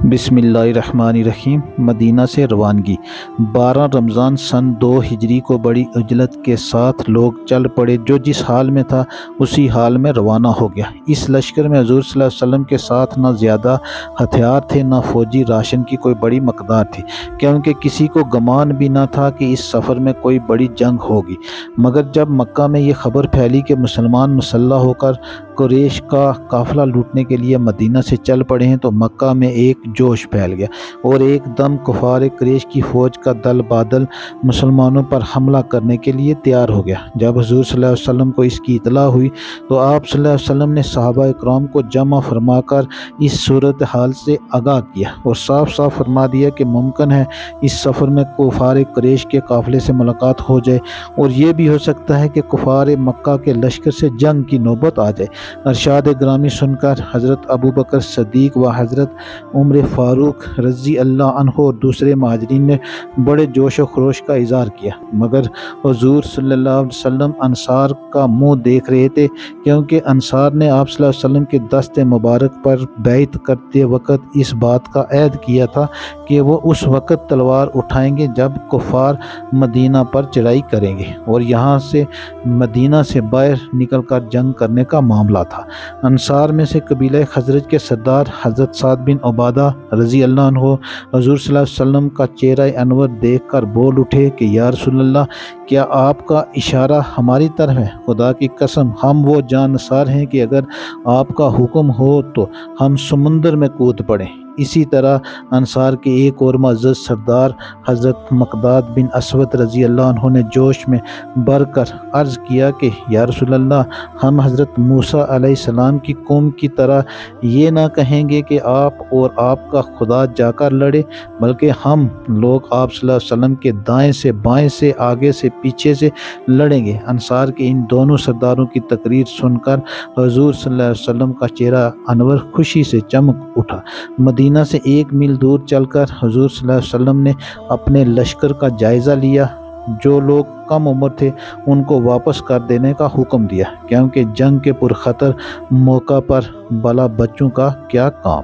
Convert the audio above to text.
بسم اللہ الرحمن الرحیم۔ مدینہ سے روانگی 12 رمضان سن 2 ہجری کو بڑی عجلت کے ساتھ لوگ چل پڑے۔ جو جس حال میں تھا اسی حال میں روانہ ہو گیا۔ اس لشکر میں حضور صلی اللہ علیہ وسلم کے ساتھ نہ زیادہ ہتھیار تھے نہ فوجی راشن کی کوئی بڑی مقدار تھی، کیونکہ کسی کو گمان بھی نہ تھا کہ اس سفر میں کوئی بڑی جنگ ہوگی۔ مگر جب مکہ میں یہ خبر پھیلی کہ مسلمان مسلح ہو کر قریش کا قافلہ لوٹنے کے لیے مدینہ سے چل پڑے ہیں، تو مکہ میں ایک جوش پھیل گیا اور ایک دم کفار قریش کی فوج کا دل بادل مسلمانوں پر حملہ کرنے کے لیے تیار ہو گیا۔ جب حضور صلی اللہ علیہ وسلم کو اس کی اطلاع ہوئی تو آپ صلی اللہ علیہ وسلم نے صحابہ اکرام کو جمع فرما کر اس صورتحال سے آگاہ کیا اور صاف صاف فرما دیا کہ ممکن ہے اس سفر میں کفار قریش کے قافلے سے ملاقات ہو جائے، اور یہ بھی ہو سکتا ہے کہ کفار مکہ کے لشکر سے جنگ کی نوبت آ جائے۔ ارشاد گرامی سن کر حضرت ابوبکر صدیق و حضرت عمر فاروق رضی اللہ عنہ اور دوسرے مہاجرین نے بڑے جوش و خروش کا اظہار کیا، مگر حضور صلی اللہ علیہ وسلم انصار کا منہ دیکھ رہے تھے، کیونکہ انصار نے آپ صلی اللہ علیہ وسلم کے دست مبارک پر بیعت کرتے وقت اس بات کا عہد کیا تھا کہ وہ اس وقت تلوار اٹھائیں گے جب کفار مدینہ پر چڑھائی کریں گے، اور یہاں سے مدینہ سے باہر نکل کر جنگ کرنے کا معاملہ تھا۔ انصار میں سے قبیلہ خزرج کے سردار حضرت سعد بن عبادہ رضی اللہ عنہ حضور صلی اللہ علیہ وسلم کا چہرہ انور دیکھ کر بول اٹھے کہ یا رسول اللہ، کیا آپ کا اشارہ ہماری طرف ہے؟ خدا کی قسم ہم وہ جانصار ہیں کہ اگر آپ کا حکم ہو تو ہم سمندر میں کود پڑیں۔ اسی طرح انصار کے ایک اور معزز سردار حضرت مقداد بن اسود رضی اللہ عنہ نے جوش میں بڑھ کر عرض کیا کہ یا رسول اللہ، ہم حضرت موسیٰ علیہ السلام کی قوم کی طرح یہ نہ کہیں گے کہ آپ اور آپ کا خدا جا کر لڑے، بلکہ ہم لوگ آپ صلی اللہ علیہ وسلم کے دائیں سے بائیں سے آگے سے پیچھے سے لڑیں گے۔ انصار کے ان دونوں سرداروں کی تقریر سن کر حضور صلی اللہ علیہ وسلم کا چہرہ انور خوشی سے چمک اٹھا۔ مدینہ سے 1 میل دور چل کر حضور صلی اللہ علیہ وسلم نے اپنے لشکر کا جائزہ لیا۔ جو لوگ کم عمر تھے ان کو واپس کر دینے کا حکم دیا، کیونکہ جنگ کے پرخطر موقع پر بلا بچوں کا کیا کام۔